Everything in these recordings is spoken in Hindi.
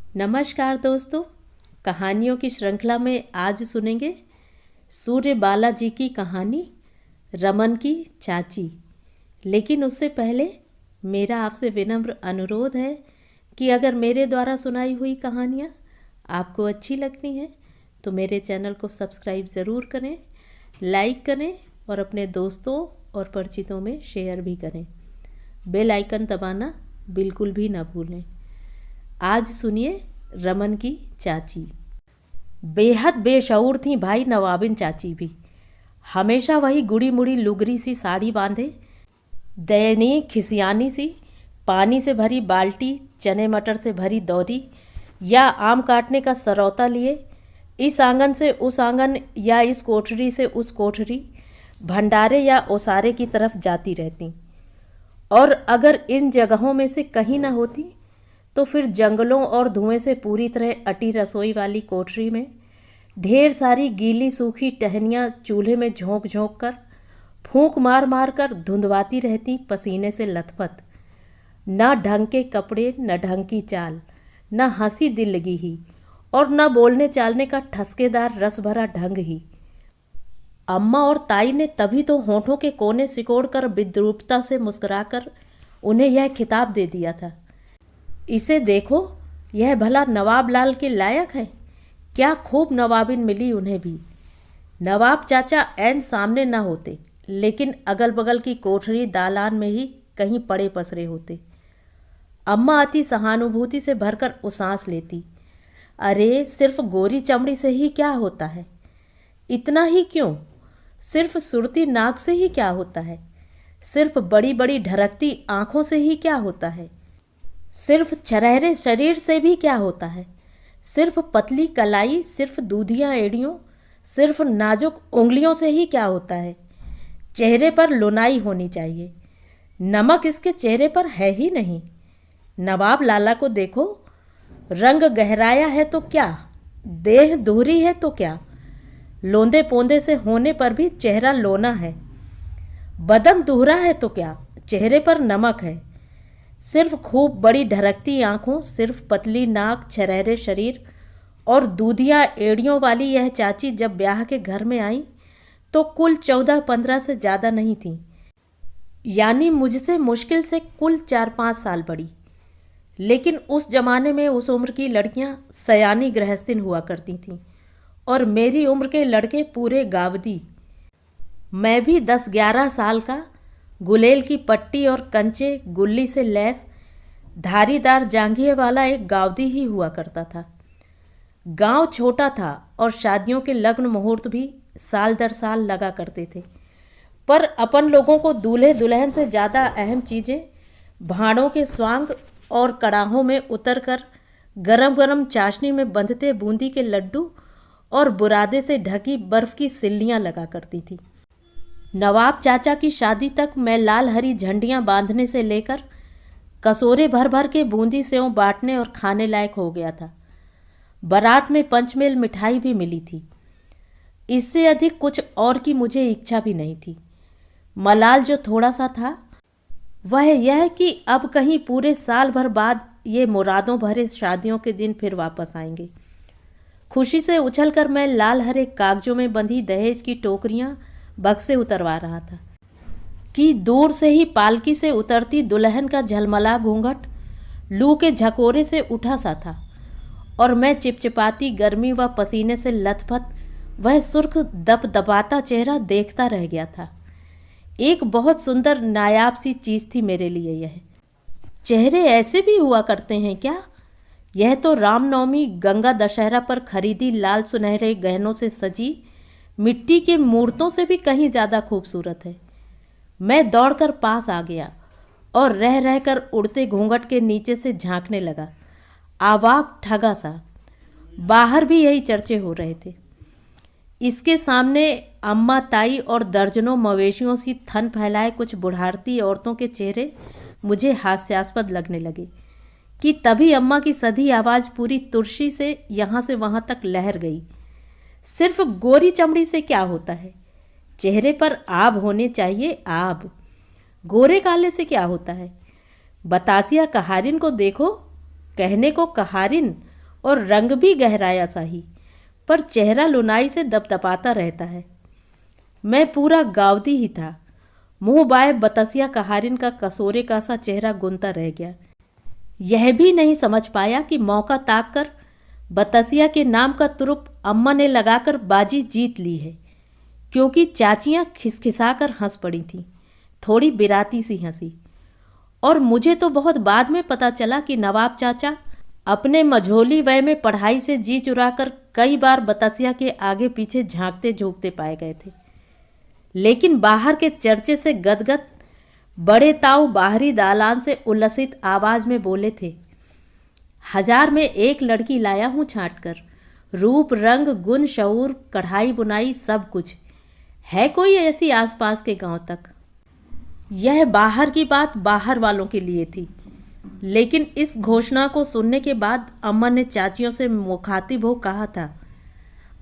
नमस्कार दोस्तों। कहानियों की श्रृंखला में आज सुनेंगे सूर्य बालाजी की कहानी रमन की चाची। लेकिन उससे पहले मेरा आपसे विनम्र अनुरोध है कि अगर मेरे द्वारा सुनाई हुई कहानियाँ आपको अच्छी लगती हैं तो मेरे चैनल को सब्सक्राइब ज़रूर करें, लाइक करें और अपने दोस्तों और परिचितों में शेयर भी करें। बेल आइकन दबाना बिल्कुल भी ना भूलें। आज सुनिए रमन की चाची। बेहद बेशऊर थी भाई नवाबिन चाची भी। हमेशा वही गुड़ी मुड़ी लुगरी सी साड़ी बांधे, दयनीय खिसियानी सी, पानी से भरी बाल्टी, चने मटर से भरी दौरी या आम काटने का सरौता लिए इस आंगन से उस आंगन या इस कोठरी से उस कोठरी, भंडारे या ओसारे की तरफ जाती रहती। और अगर इन जगहों में से कहीं न होती तो फिर जंगलों और धुएं से पूरी तरह अटी रसोई वाली कोठरी में ढेर सारी गीली सूखी टहनियाँ चूल्हे में झोंक झोंक कर, फूंक मार मार कर धुंधवाती रहती पसीने से लथपथ। न ढंग के कपड़े, न ढंग की चाल, न हंसी दिल लगी ही और न बोलने चालने का ठसकेदार रस भरा ढंग ही। अम्मा और ताई ने तभी तो होठों के कोने सिकोड़ कर विद्रूपता से मुस्कुराकर उन्हें यह खिताब दे दिया था, इसे देखो, यह भला नवाब लाल के लायक है। क्या खूब नवाबिन मिली उन्हें भी। नवाब चाचा ऐन सामने न होते, लेकिन अगल बगल की कोठरी दालान में ही कहीं पड़े पसरे होते। अम्मा अति सहानुभूति से भरकर उसांस लेती। अरे सिर्फ गोरी चमड़ी से ही क्या होता है, इतना ही क्यों, सिर्फ सुरती नाक से ही क्या होता है, सिर्फ बड़ी बड़ी ढरकती आँखों से ही क्या होता है, सिर्फ छरहरे शरीर से भी क्या होता है, सिर्फ पतली कलाई, सिर्फ दूधियाँ एड़ियों, सिर्फ नाजुक उंगलियों से ही क्या होता है। चेहरे पर लुनाई होनी चाहिए, नमक इसके चेहरे पर है ही नहीं। नवाब लाला को देखो, रंग गहराया है तो क्या, देह दोहरी है तो क्या, लोंदे पोंदे से होने पर भी चेहरा लोना है। बदन दोहरा है तो क्या, चेहरे पर नमक है। सिर्फ खूब बड़ी ढरकती आँखों, सिर्फ पतली नाक, छरहरे शरीर और दूधिया एड़ियों वाली यह चाची जब ब्याह के घर में आई तो कुल 14-15 से ज़्यादा नहीं थी, यानी मुझसे मुश्किल से कुल 4-5 साल बड़ी। लेकिन उस जमाने में उस उम्र की लड़कियां सयानी गृहस्थिन हुआ करती थीं और मेरी उम्र के लड़के पूरे गावदी। मैं भी 10-11 साल का, गुलेल की पट्टी और कंचे गुल्ली से लैस धारीदार जांघिए वाला एक गावदी ही हुआ करता था। गांव छोटा था और शादियों के लग्न मुहूर्त भी साल दर साल लगा करते थे, पर अपन लोगों को दूल्हे दुल्हन से ज़्यादा अहम चीज़ें भाड़ों के स्वांग और कड़ाहों में उतर कर गरम गरम चाशनी में बंधते बूंदी के लड्डू और बुरादे से ढकी बर्फ़ की सिल्लियाँ लगा करती थी। नवाब चाचा की शादी तक मैं लाल हरी झंडियाँ बांधने से लेकर कसोरे भर भर के बूंदी सेव बांटने और खाने लायक हो गया था। बारात में पंचमेल मिठाई भी मिली थी। इससे अधिक कुछ और की मुझे इच्छा भी नहीं थी। मलाल जो थोड़ा सा था वह यह कि अब कहीं पूरे साल भर बाद ये मुरादों भरे शादियों के दिन फिर वापस आएंगे। खुशी से उछलकर मैं लाल हरे कागजों में बंधी दहेज की टोकरियाँ बक्से उतरवा रहा था कि दूर से ही पालकी से उतरती दुल्हन का झलमला घूंघट लू के झकोरे से उठा सा था और मैं चिपचिपाती गर्मी व पसीने से लथपथ वह सुर्ख दबदबाता चेहरा देखता रह गया था। एक बहुत सुंदर नायाब सी चीज़ थी मेरे लिए यह। चेहरे ऐसे भी हुआ करते हैं क्या? यह तो रामनवमी गंगा दशहरा पर खरीदी लाल सुनहरे गहनों से सजी मिट्टी के मूर्तों से भी कहीं ज़्यादा खूबसूरत है। मैं दौड़कर पास आ गया और रह रहकर उड़ते घूंघट के नीचे से झांकने लगा। आवाक ठगा सा। बाहर भी यही चर्चे हो रहे थे। इसके सामने अम्मा ताई और दर्जनों मवेशियों सी थन फैलाए कुछ बुढ़ारती औरतों के चेहरे मुझे हास्यास्पद लगने लगे कि तभी अम्मा की सधी आवाज़ पूरी तुरशी से यहाँ से वहाँ तक लहर गई। सिर्फ गोरी चमड़ी से क्या होता है, चेहरे पर आब होने चाहिए, आब। गोरे काले से क्या होता है। बतासिया कहारिन को देखो, कहने को कहारिन और रंग भी गहराया सा ही, पर चेहरा लुनाई से दपदपाता रहता है। मैं पूरा गावदी ही था। मुंह बाए बतसिया कहारिन का कसोरे का सा चेहरा गुनता रह गया। यह भी नहीं समझ पाया कि मौका ताक कर बतसिया के नाम का तुरुप अम्मा ने लगाकर बाजी जीत ली है, क्योंकि चाचियाँ खिसखिसाकर हंस पड़ी थीं, थोड़ी बिराती सी हंसी। और मुझे तो बहुत बाद में पता चला कि नवाब चाचा अपने मझोली वय में पढ़ाई से जी चुराकर कई बार बतसिया के आगे पीछे झांकते झोंकते पाए गए थे। लेकिन बाहर के चर्चे से गदगद बड़े ताऊ बाहरी दालान से उल्लसित आवाज में बोले थे, 1000 में एक लड़की लाया हूँ छांट कर, रूप रंग गुण शऊर कढ़ाई बुनाई सब कुछ है, कोई ऐसी आसपास के गांव तक। यह बाहर की बात बाहर वालों के लिए थी, लेकिन इस घोषणा को सुनने के बाद अम्मा ने चाचियों से मुखातिब हो कहा था,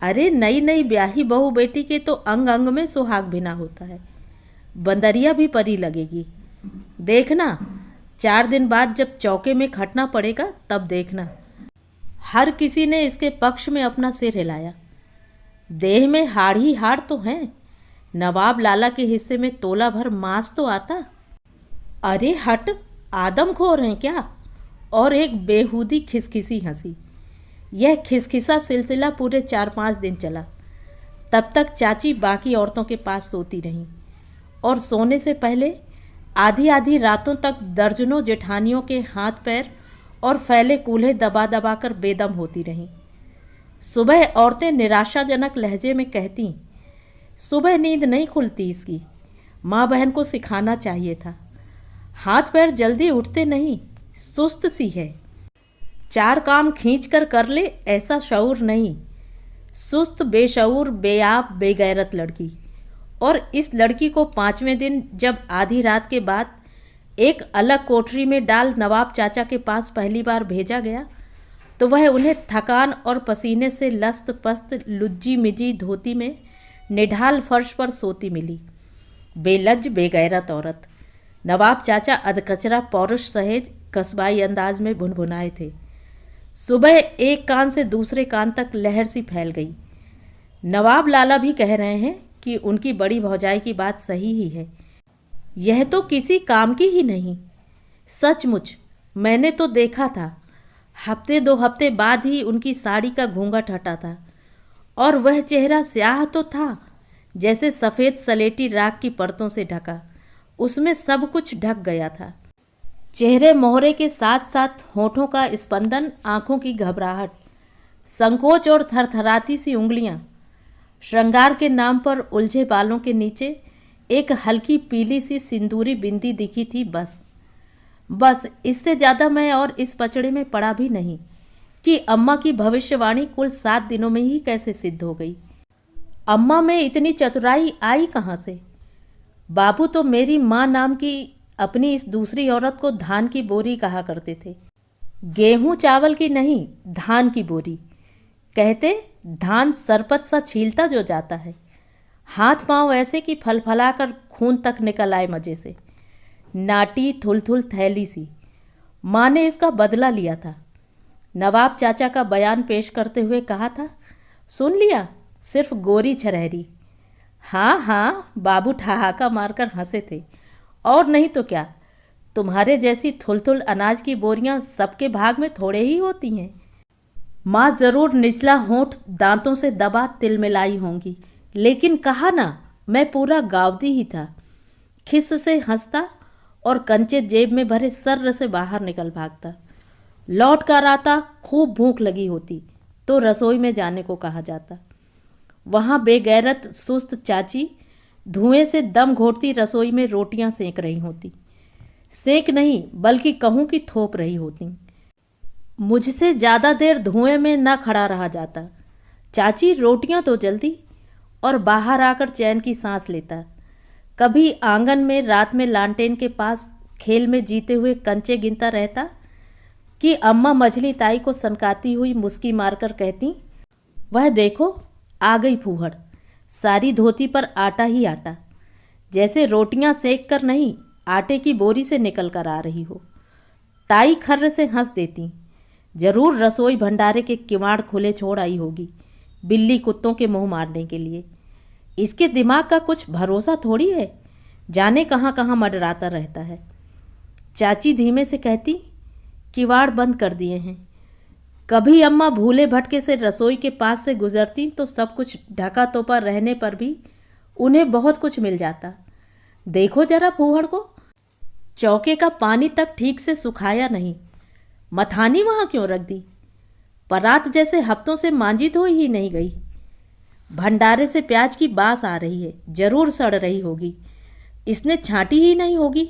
अरे नई नई ब्याही बहू बेटी के तो अंग अंग में सुहाग भिना होता है, बंदरिया भी परी लगेगी। देखना 4 दिन बाद जब चौके में खटना पड़ेगा तब देखना। हर किसी ने इसके पक्ष में अपना सिर हिलाया। देह में हाड़ ही हाड़ तो हैं, नवाब लाला के हिस्से में तोला भर मांस तो आता। अरे हट, आदमखोर हैं क्या? और एक बेहूदी खिसखिसी हंसी। यह खिसखिसा सिलसिला पूरे 4-5 दिन चला। तब तक चाची बाकी औरतों के पास सोती रहीं और सोने से पहले आधी आधी रातों तक दर्जनों जेठानियों के हाथ पैर और फैले कूल्हे दबा दबा कर बेदम होती रहीं। सुबह औरतें निराशाजनक लहजे में कहती, सुबह नींद नहीं खुलती इसकी, माँ बहन को सिखाना चाहिए था। हाथ पैर जल्दी उठते नहीं, सुस्त सी है, 4 काम खींच कर ले ऐसा शऊर नहीं, सुस्त बेशऊर बेआब बेगैरत लड़की। और इस लड़की को 5वें दिन जब आधी रात के बाद एक अलग कोठरी में डाल नवाब चाचा के पास पहली बार भेजा गया, तो वह उन्हें थकान और पसीने से लस्त पस्त लुज्जी मिजी धोती में निढाल फर्श पर सोती मिली। बेलज बेगैरत औरत। नवाब चाचा अधकचरा पौरुष सहेज कस्बाई अंदाज में भुनभुनाए थे। सुबह एक कान से दूसरे कान तक लहर सी फैल गई। नवाब लाला भी कह रहे हैं कि उनकी बड़ी भौजाई की बात सही ही है, यह तो किसी काम की ही नहीं। सचमुच मैंने तो देखा था, हफ्ते 2 हफ्ते बाद ही उनकी साड़ी का घूंघट हटा था, और वह चेहरा स्याह तो था जैसे सफ़ेद सलेटी राख की परतों से ढका, उसमें सब कुछ ढक गया था। चेहरे मोहरे के साथ साथ होठों का स्पंदन, आंखों की घबराहट, संकोच और थरथराती सी उंगलियां, श्रृंगार के नाम पर उलझे बालों के नीचे एक हल्की पीली सी सिंदूरी बिंदी दिखी थी। बस इससे ज़्यादा मैं और इस पचड़े में पड़ा भी नहीं कि अम्मा की भविष्यवाणी कुल 7 दिनों में ही कैसे सिद्ध हो गई। अम्मा में इतनी चतुराई आई कहाँ से? बाबू तो मेरी माँ नाम की अपनी इस दूसरी औरत को धान की बोरी कहा करते थे। गेहूं चावल की नहीं, धान की बोरी। कहते धान सरपत सा छीलता जो जाता है, हाथ पांव ऐसे कि फलफला कर खून तक निकल आए मजे से। नाटी थुलथुल थैली सी। माँ ने इसका बदला लिया था। नवाब चाचा का बयान पेश करते हुए कहा था, सुन लिया, सिर्फ गोरी छरहरी। हाँ हाँ, बाबू ठहाका मारकर हंसे थे। और नहीं तो क्या, तुम्हारे जैसी थुलथुल अनाज की बोरियां सबके भाग में थोड़े ही होती हैं। माँ जरूर निचला होंठ दांतों से दबा तिलमिलाई होंगी, लेकिन कहा ना, मैं पूरा गावदी ही था। खिस से हंसता और कंचे जेब में भरे सर्र से बाहर निकल भागता। लौट कर आता, खूब भूख लगी होती तो रसोई में जाने को कहा जाता। वहाँ बेगैरत सुस्त चाची धुएं से दम घोटती रसोई में रोटियां सेंक रही होती। सेंक नहीं बल्कि कहूँ कि थोप रही होती। मुझसे ज़्यादा देर धुएं में न खड़ा रहा जाता। चाची रोटियां तो जल्दी, और बाहर आकर चैन की सांस लेता। कभी आंगन में रात में लालटेन के पास खेल में जीते हुए कंचे गिनता रहता कि अम्मा मझली ताई को सनकाती हुई मुस्की मारकर कहती, वह देखो आ गई फूहड़, सारी धोती पर आटा ही आटा, जैसे रोटियां सेक कर नहीं, आटे की बोरी से निकल कर आ रही हो। ताई खर्र से हंस देती। जरूर रसोई भंडारे के किवाड़ खुले छोड़ आई होगी, बिल्ली कुत्तों के मुंह मारने के लिए। इसके दिमाग का कुछ भरोसा थोड़ी है, जाने कहाँ कहाँ मंडराता रहता है। चाची धीमे से कहती, किवाड़ बंद कर दिए हैं। कभी अम्मा भूले भटके से रसोई के पास से गुजरती तो सब कुछ ढका तोपा रहने पर भी उन्हें बहुत कुछ मिल जाता। देखो जरा फूहड़ को, चौके का पानी तक ठीक से सुखाया नहीं, मथानी वहाँ क्यों रख दी? परात जैसे हफ्तों से मांजी धोई ही नहीं गई। भंडारे से प्याज की बास आ रही है, जरूर सड़ रही होगी, इसने छांटी ही नहीं होगी।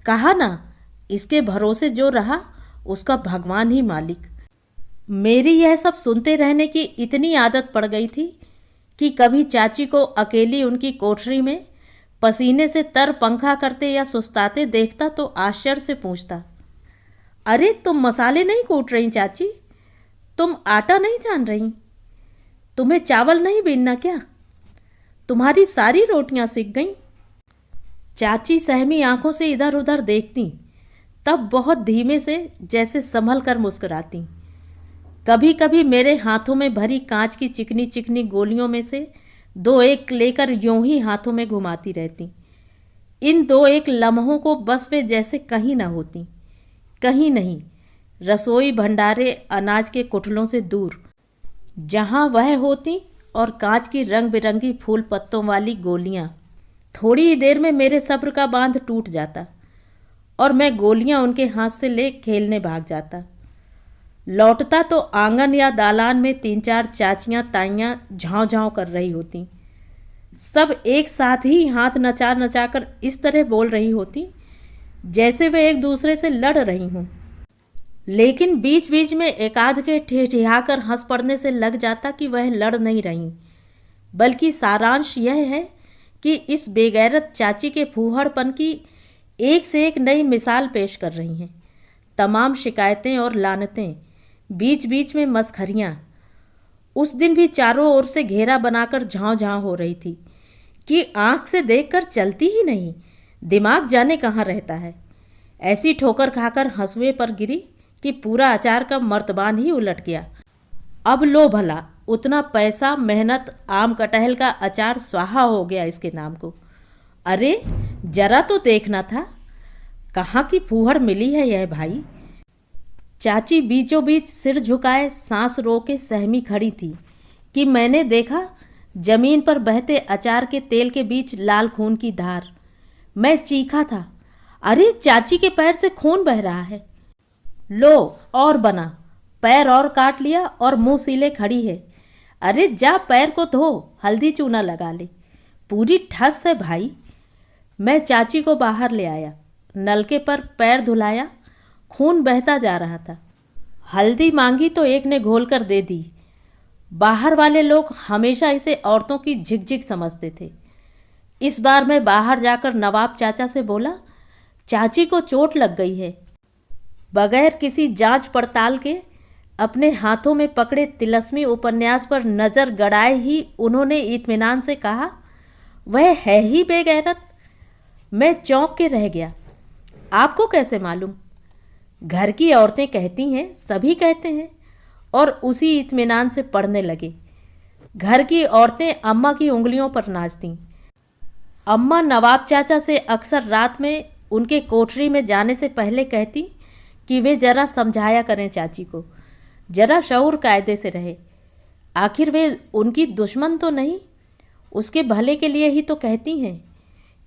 कहा ना, इसके भरोसे जो रहा उसका भगवान ही मालिक। मेरी यह सब सुनते रहने की इतनी आदत पड़ गई थी कि कभी चाची को अकेली उनकी कोठरी में पसीने से तर पंखा करते या सुस्ताते देखता तो आश्चर्य से पूछता, अरे तुम मसाले नहीं कूट रही चाची? तुम आटा नहीं छान रही? तुम्हें चावल नहीं बीनना क्या? तुम्हारी सारी रोटियां सिक गईं। चाची सहमी आंखों से इधर उधर देखती, तब बहुत धीमे से जैसे संभल कर मुस्कुराती। कभी कभी मेरे हाथों में भरी कांच की चिकनी चिकनी गोलियों में से दो एक लेकर यूं ही हाथों में घुमाती रहती। इन दो एक लम्हों को बस वे जैसे कहीं ना होती, कहीं नहीं, रसोई भंडारे अनाज के कुठलों से दूर, जहाँ वह होती और कांच की रंग बिरंगी फूल पत्तों वाली गोलियाँ। थोड़ी ही देर में मेरे सब्र का बांध टूट जाता और मैं गोलियाँ उनके हाथ से ले खेलने भाग जाता। लौटता तो आंगन या दालान में 3-4 चाचियाँ ताइयाँ झाँव झाँव कर रही होती। सब एक साथ ही हाथ नचा नचा कर इस तरह बोल रही होती जैसे वे एक दूसरे से लड़ रही हों। लेकिन बीच बीच में एकाध के ठिठियाकर हंस पड़ने से लग जाता कि वह लड़ नहीं रही, बल्कि सारांश यह है कि इस बेगैरत चाची के फूहड़पन की एक से एक नई मिसाल पेश कर रही हैं। तमाम शिकायतें और लानतें, बीच बीच में मसखरियाँ। उस दिन भी चारों ओर से घेरा बनाकर झाँव झाँव हो रही थी कि आँख से देखकर चलती ही नहीं, दिमाग जाने कहाँ रहता है। ऐसी ठोकर खाकर हंसुए पर गिरी कि पूरा अचार का मर्तबान ही उलट गया। अब लो भला, उतना पैसा मेहनत, आम कटहल का अचार स्वाहा हो गया इसके नाम को। अरे जरा तो देखना था, कहाँ की फूहड़ मिली है यह भाई। चाची बीचों बीच सिर झुकाए सांस रोके सहमी खड़ी थी कि मैंने देखा जमीन पर बहते अचार के तेल के बीच लाल खून की धार। मैं चीखा था, अरे चाची के पैर से खून बह रहा है। लो और बना, पैर और काट लिया और मुंह सीले खड़ी है। अरे जा पैर को धो, हल्दी चूना लगा ले, पूरी ठस है भाई। मैं चाची को बाहर ले आया, नलके पर पैर धुलाया, खून बहता जा रहा था। हल्दी मांगी तो एक ने घोल कर दे दी। बाहर वाले लोग हमेशा इसे औरतों की झिकझिक समझते थे। इस बार मैं बाहर जाकर नवाब चाचा से बोला, चाची को चोट लग गई है। बगैर किसी जांच पड़ताल के अपने हाथों में पकड़े तिलस्मी उपन्यास पर नज़र गड़ाए ही उन्होंने इत्मीनान से कहा, वह है ही बेगैरत। मैं चौंक के रह गया। आपको कैसे मालूम? घर की औरतें कहती हैं, सभी कहते हैं, और उसी इत्मीनान से पढ़ने लगे। घर की औरतें अम्मा की उंगलियों पर नाचतीं। अम्मा नवाब चाचा से अक्सर रात में उनके कोठरी में जाने से पहले कहती कि वे जरा समझाया करें चाची को, जरा शऊर कायदे से रहे। आखिर वे उनकी दुश्मन तो नहीं, उसके भले के लिए ही तो कहती हैं।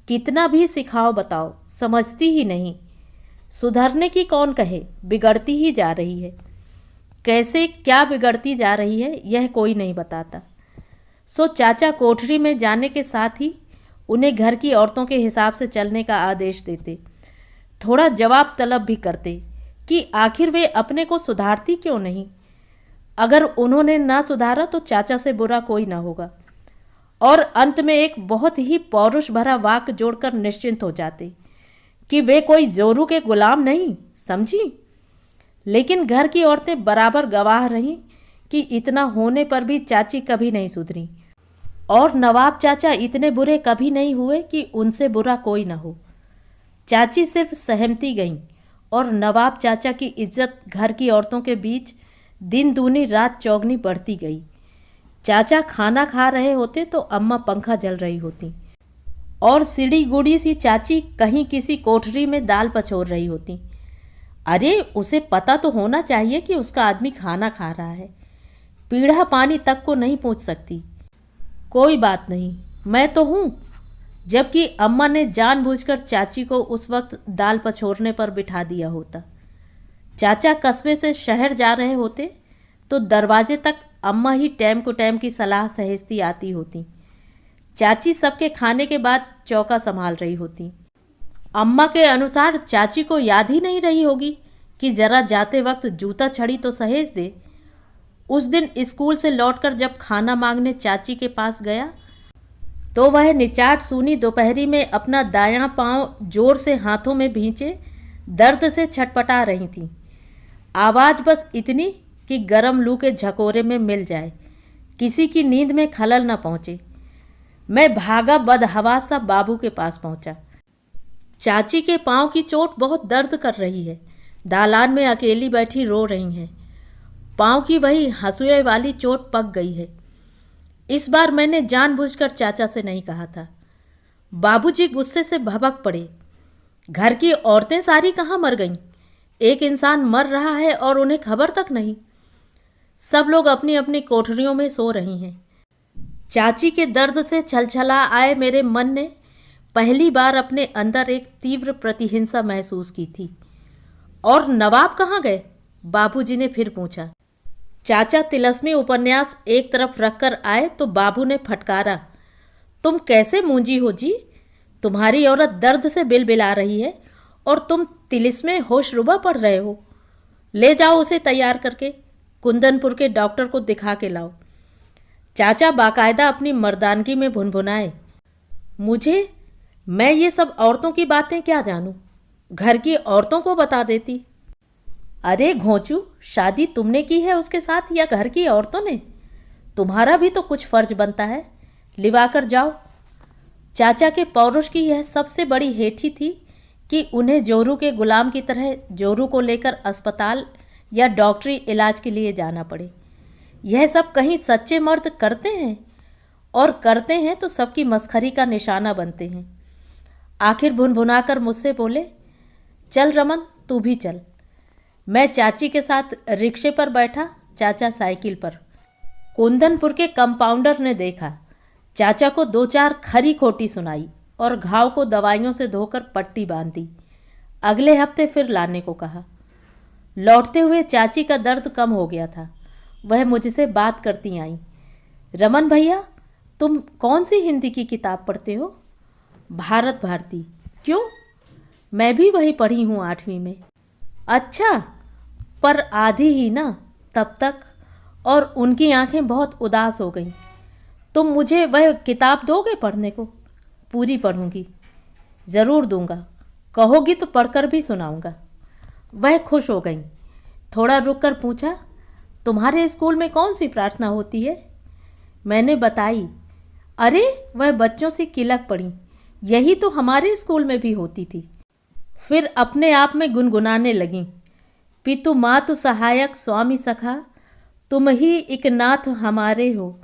कितना भी सिखाओ बताओ, समझती ही नहीं। सुधरने की कौन कहे, बिगड़ती ही जा रही है। कैसे क्या बिगड़ती जा रही है यह कोई नहीं बताता। सो चाचा कोठरी में जाने के साथ ही उन्हें घर की औरतों के हिसाब से चलने का आदेश देते। थोड़ा जवाब तलब भी करते कि आखिर वे अपने को सुधारती क्यों नहीं। अगर उन्होंने ना सुधारा तो चाचा से बुरा कोई ना होगा। और अंत में एक बहुत ही पौरुष भरा वाक्य जोड़कर निश्चिंत हो जाते कि वे कोई जोरू के गुलाम नहीं, समझी। लेकिन घर की औरतें बराबर गवाह रहीं कि इतना होने पर भी चाची कभी नहीं सुधरी, और नवाब चाचा इतने बुरे कभी नहीं हुए कि उनसे बुरा कोई ना हो। चाची सिर्फ सहमती गईं और नवाब चाचा की इज्जत घर की औरतों के बीच दिन दूनी रात चौगनी बढ़ती गई। चाचा खाना खा रहे होते तो अम्मा पंखा जल रही होती और सीढ़ी गुड़ी सी चाची कहीं किसी कोठरी में दाल पछोर रही होती। अरे उसे पता तो होना चाहिए कि उसका आदमी खाना खा रहा है। पीढ़ा पानी तक को नहीं पहुंच सकती। कोई बात नहीं, मैं तो हूँ। जबकि अम्मा ने जानबूझकर चाची को उस वक्त दाल पछोरने पर बिठा दिया होता। चाचा कस्बे से शहर जा रहे होते तो दरवाजे तक अम्मा ही टैम को टैम की सलाह सहेजती आती होती। चाची सबके खाने के बाद चौका संभाल रही होती। अम्मा के अनुसार चाची को याद ही नहीं रही होगी कि जरा जाते वक्त जूता छड़ी तो सहेज दे। उस दिन स्कूल से लौटकर जब खाना मांगने चाची के पास गया तो वह निचाट सूनी दोपहरी में अपना दायां पांव जोर से हाथों में भींचे दर्द से छटपटा रही थी। आवाज़ बस इतनी कि गरम लू के झकोरे में मिल जाए, किसी की नींद में खलल न पहुँचे। मैं भागा बदहवास सा बाबू के पास पहुँचा। चाची के पांव की चोट बहुत दर्द कर रही है। दालान में अकेली बैठी रो रही हैं। पांव की वही हंसुए वाली चोट पक गई है। इस बार मैंने जानबूझकर चाचा से नहीं कहा था। बाबूजी गुस्से से भभक पड़े। घर की औरतें सारी कहाँ मर गईं? एक इंसान मर रहा है और उन्हें खबर तक नहीं। सब लोग अपनी अपनी कोठरियों में सो रही हैं। चाची के दर्द से छलछला आए मेरे मन ने पहली बार अपने अंदर एक तीव्र प्रतिहिंसा महसूस की थी। और नवाब कहाँ गए? बाबूजी ने फिर पूछा। चाचा तिलस्मी उपन्यास एक तरफ रखकर आए तो बाबू ने फटकारा, तुम कैसे मूंजी हो जी? तुम्हारी औरत दर्द से बिलबिला रही है और तुम तिलिस्मे होशरुबा पढ़ रहे हो। ले जाओ उसे तैयार करके, कुंदनपुर के डॉक्टर को दिखा के लाओ। चाचा बाकायदा अपनी मर्दानगी में भुनभुनाए, मैं ये सब औरतों की बातें क्या जानूं? घर की औरतों को बता देती। अरे घोंचू, शादी तुमने की है उसके साथ या घर की औरतों ने? तुम्हारा भी तो कुछ फर्ज बनता है, लिवा कर जाओ। चाचा के पौरुष की यह सबसे बड़ी हेठी थी कि उन्हें जोरू के गुलाम की तरह जोरू को लेकर अस्पताल या डॉक्टरी इलाज के लिए जाना पड़े। यह सब कहीं सच्चे मर्द करते हैं, और करते हैं तो सबकी मस्खरी का निशाना बनते हैं। आखिर भुनभुनाकर मुझसे बोले, चल रमन तू भी चल। मैं चाची के साथ रिक्शे पर बैठा, चाचा साइकिल पर। कुंदनपुर के कंपाउंडर ने देखा, चाचा को दो चार खरी खोटी सुनाई और घाव को दवाइयों से धोकर पट्टी बांध दी। अगले हफ्ते फिर लाने को कहा। लौटते हुए चाची का दर्द कम हो गया था। वह मुझसे बात करती आईं। रमन भैया, तुम कौन सी हिंदी की किताब पढ़ते हो? भारत भारती। क्यों? मैं भी वही पढ़ी हूँ 8वीं में। अच्छा, पर आधी ही ना तब तक। और उनकी आंखें बहुत उदास हो गईं। तुम मुझे वह किताब दोगे पढ़ने को? पूरी पढ़ूंगी। ज़रूर दूंगा, कहोगी तो पढ़कर भी सुनाऊंगा। वह खुश हो गईं। थोड़ा रुककर पूछा, तुम्हारे स्कूल में कौन सी प्रार्थना होती है? मैंने बताई। अरे वह बच्चों से किलक पड़ी, यही तो हमारे स्कूल में भी होती थी। फिर अपने आप में गुनगुनाने लगीं, पितु मातु सहायक स्वामी सखा, तुम ही एक नाथ हमारे हो,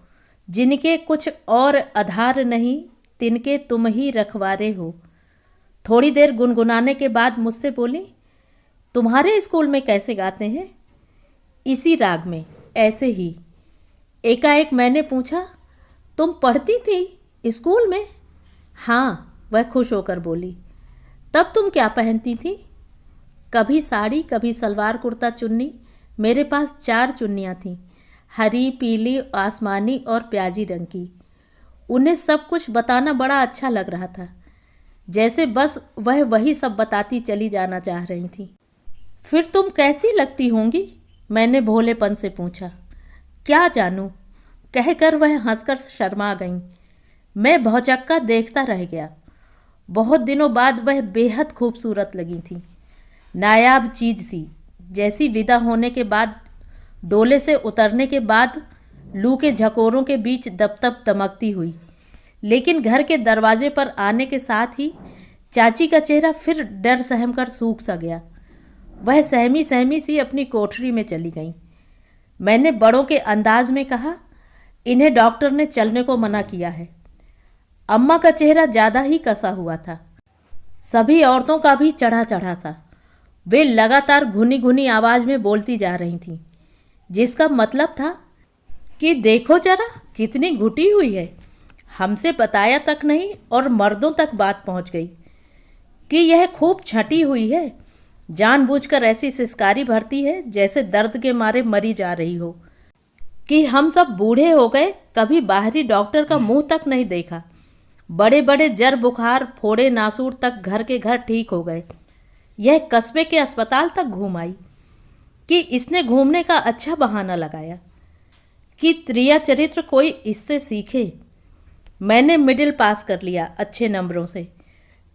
जिनके कुछ और आधार नहीं, तिनके तुम ही रखवारे हो। थोड़ी देर गुनगुनाने के बाद मुझसे बोली, तुम्हारे स्कूल में कैसे गाते हैं? इसी राग में, ऐसे ही। एकाएक मैंने पूछा, तुम पढ़ती थी स्कूल में? हाँ, वह खुश होकर बोली। तब तुम क्या पहनती थी? कभी साड़ी, कभी सलवार कुर्ता चुन्नी। मेरे पास 4 चुन्नियाँ थीं, हरी, पीली, आसमानी और प्याजी रंग की। उन्हें सब कुछ बताना बड़ा अच्छा लग रहा था, जैसे बस वह वही सब बताती चली जाना चाह रही थी। फिर तुम कैसी लगती होंगी? मैंने भोलेपन से पूछा। क्या जानूं, कहकर वह हंसकर शर्मा गईं। मैं भौचक्का देखता रह गया। बहुत दिनों बाद वह बेहद खूबसूरत लगी थी, नायाब चीज़ सी, जैसी विदा होने के बाद, डोले से उतरने के बाद लू के झकोरों के बीच दबदब दमकती हुई। लेकिन घर के दरवाजे पर आने के साथ ही चाची का चेहरा फिर डर सहम कर सूख सा गया। वह सहमी सहमी सी अपनी कोठरी में चली गईं। मैंने बड़ों के अंदाज में कहा, इन्हें डॉक्टर ने चलने को मना किया है। अम्मा का चेहरा ज़्यादा ही कसा हुआ था, सभी औरतों का भी चढ़ा चढ़ा सा। वे लगातार घुनी घुनी आवाज़ में बोलती जा रही थीं, जिसका मतलब था कि देखो जरा कितनी घुटी हुई है। हमसे बताया तक नहीं और मर्दों तक बात पहुंच गई कि यह खूब छंटी हुई है, जानबूझकर ऐसी सिसकारी भरती है जैसे दर्द के मारे मरी जा रही हो, कि हम सब बूढ़े हो गए, कभी बाहरी डॉक्टर का मुंह तक नहीं देखा। बड़े बड़े जर बुखार फोड़े नासूर तक घर के घर ठीक हो गए। यह कस्बे के अस्पताल तक घूम आई कि इसने घूमने का अच्छा बहाना लगाया कि त्रिया चरित्र कोई इससे सीखे। मैंने मिडिल पास कर लिया अच्छे नंबरों से।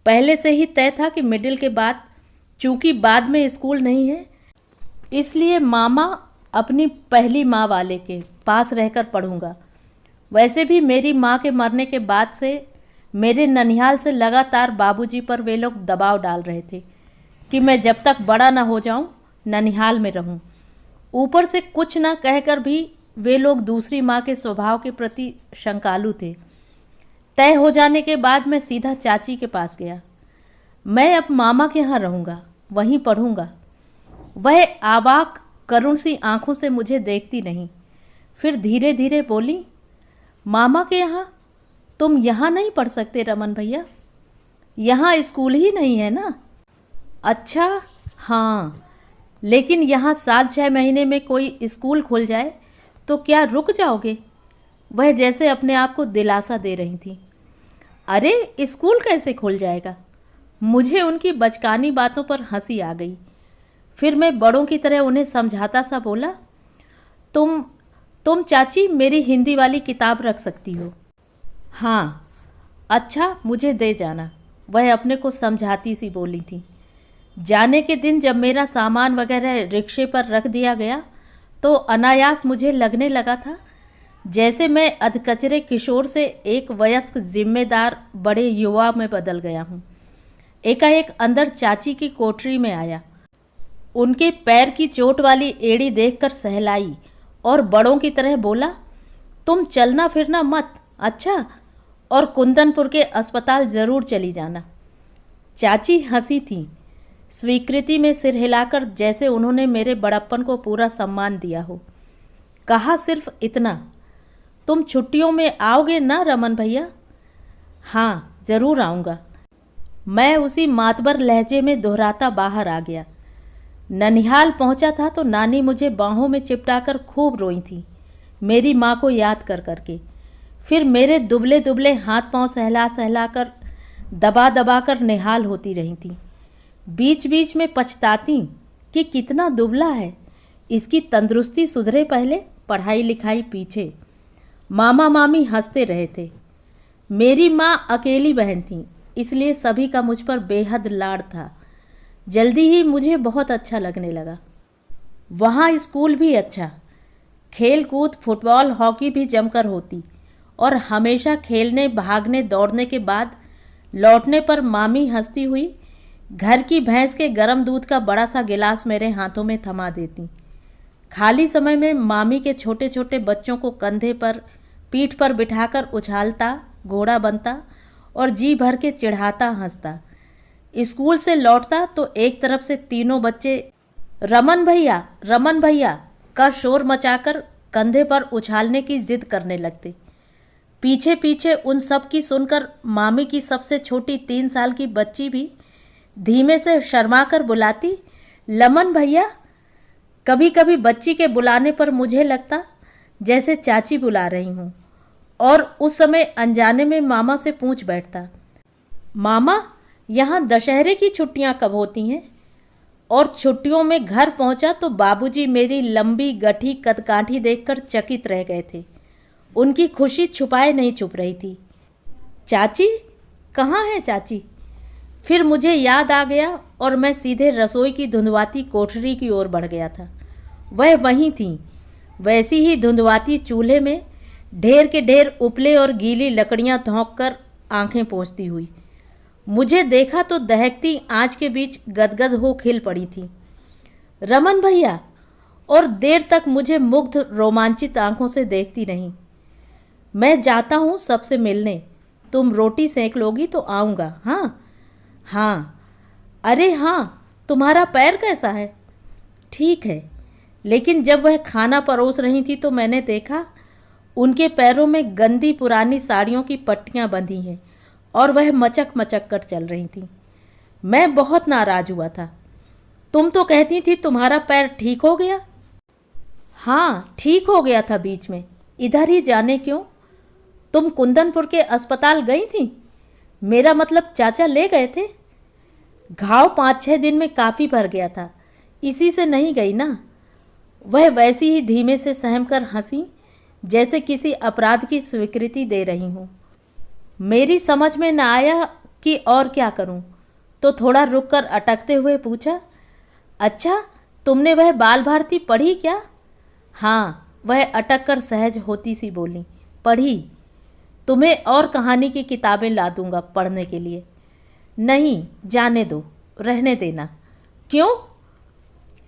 पहले से ही तय था कि मिडिल के बाद, चूंकि बाद में स्कूल नहीं है, इसलिए मामा अपनी पहली माँ वाले के पास रहकर पढ़ूंगा। वैसे भी मेरी माँ के मरने के बाद से मेरे ननिहाल से लगातार बाबूजी पर वे लोग दबाव डाल रहे थे कि मैं जब तक बड़ा ना हो जाऊं ननिहाल में रहूं। ऊपर से कुछ ना कहकर भी वे लोग दूसरी माँ के स्वभाव के प्रति शंकालु थे। तय हो जाने के बाद मैं सीधा चाची के पास गया। मैं अब मामा के यहाँ रहूँगा, वहीं पढ़ूँगा। वह आवाक करुण सी आंखों से मुझे देखती नहीं, फिर धीरे धीरे बोली, मामा के यहाँ? तुम यहाँ नहीं पढ़ सकते रमन भैया, यहाँ स्कूल ही नहीं है ना। अच्छा हाँ, लेकिन यहाँ साल 6 महीने में कोई स्कूल खुल जाए तो क्या रुक जाओगे? वह जैसे अपने आप को दिलासा दे रही थी। अरे स्कूल कैसे खुल जाएगा? मुझे उनकी बचकानी बातों पर हंसी आ गई। फिर मैं बड़ों की तरह उन्हें समझाता सा बोला, तुम चाची मेरी हिंदी वाली किताब रख सकती हो। हाँ अच्छा, मुझे दे जाना, वह अपने को समझाती सी बोली थी। जाने के दिन जब मेरा सामान वगैरह रिक्शे पर रख दिया गया तो अनायास मुझे लगने लगा था जैसे मैं अधकचरे किशोर से एक वयस्क जिम्मेदार बड़े युवा में बदल गया हूँ। एकाएक अंदर चाची की कोठरी में आया, उनके पैर की चोट वाली एड़ी देखकर सहलाई और बड़ों की तरह बोला, तुम चलना फिरना मत, अच्छा, और कुंदनपुर के अस्पताल ज़रूर चली जाना। चाची हंसी थी, स्वीकृति में सिर हिलाकर, जैसे उन्होंने मेरे बड़प्पन को पूरा सम्मान दिया हो। कहा सिर्फ इतना, तुम छुट्टियों में आओगे ना रमन भैया? हाँ ज़रूर आऊँगा, मैं उसी मातबर लहजे में दोहराता बाहर आ गया। ननिहाल पहुंचा था तो नानी मुझे बाहों में चिपटाकर खूब रोई थी, मेरी माँ को याद कर करके। फिर मेरे दुबले दुबले हाथ पांव सहला सहला कर, दबा दबा कर निहाल होती रही थी। बीच बीच में पछताती कि कितना दुबला है, इसकी तंदुरुस्ती सुधरे पहले, पढ़ाई लिखाई पीछे। मामा मामी हंसते रहे थे। मेरी माँ अकेली बहन थी, इसलिए सभी का मुझ पर बेहद लाड़ था। जल्दी ही मुझे बहुत अच्छा लगने लगा। वहाँ स्कूल भी अच्छा, खेल कूद फुटबॉल हॉकी भी जमकर होती, और हमेशा खेलने भागने दौड़ने के बाद लौटने पर मामी हंसती हुई घर की भैंस के गर्म दूध का बड़ा सा गिलास मेरे हाथों में थमा देती। खाली समय में मामी के छोटे छोटे बच्चों को कंधे पर पीठ पर बिठाकर उछालता, घोड़ा बनता और जी भर के चिढ़ाता हंसता। स्कूल से लौटता तो एक तरफ से तीनों बच्चे रमन भैया का शोर मचाकर कंधे पर उछालने की जिद करने लगते। पीछे पीछे उन सब की सुनकर मामी की सबसे छोटी 3 साल की बच्ची भी धीमे से शर्मा कर बुलाती, लमन भैया। कभी कभी बच्ची के बुलाने पर मुझे लगता जैसे चाची बुला रही हूँ, और उस समय अनजाने में मामा से पूछ बैठता, मामा यहाँ दशहरे की छुट्टियाँ कब होती हैं? और छुट्टियों में घर पहुँचा तो बाबूजी मेरी लंबी गठी कदकाठी देखकर चकित रह गए थे। उनकी खुशी छुपाए नहीं छुप रही थी। चाची कहाँ है चाची? फिर मुझे याद आ गया और मैं सीधे रसोई की धुंधवाती कोठरी की ओर बढ़ गया था। वह वहीं थी, वैसी ही धुंधवाती चूल्हे में ढेर के ढेर उपले और गीली लकड़ियां धोंककर आंखें पोंछती हुई। मुझे देखा तो दहकती आँच के बीच गदगद हो खिल पड़ी थी। रमन भैया, और देर तक मुझे मुग्ध रोमांचित आंखों से देखती रहीं। मैं जाता हूँ सबसे मिलने, तुम रोटी सेंक लोगी तो आऊँगा। हाँ हाँ। अरे हाँ, तुम्हारा पैर कैसा है? ठीक है, लेकिन जब वह खाना परोस रही थी तो मैंने देखा उनके पैरों में गंदी पुरानी साड़ियों की पट्टियाँ बंधी हैं और वह मचक मचक कर चल रही थी। मैं बहुत नाराज हुआ था। तुम तो कहती थी तुम्हारा पैर ठीक हो गया। हाँ, ठीक हो गया था बीच में, इधर ही जाने क्यों। तुम कुंदनपुर के अस्पताल गई थी? मेरा मतलब चाचा ले गए थे। घाव 5-6 दिन में काफ़ी भर गया था, इसी से नहीं गई ना। वह वैसी ही धीमे से सहमकर हंसी, जैसे किसी अपराध की स्वीकृति दे रही हूँ। मेरी समझ में न आया कि और क्या करूँ, तो थोड़ा रुककर अटकते हुए पूछा, अच्छा, तुमने वह बाल भारती पढ़ी क्या? हाँ, वह अटक कर सहज होती सी बोली, पढ़ी। तुम्हें और कहानी की किताबें ला दूंगा पढ़ने के लिए। नहीं, जाने दो, रहने देना। क्यों?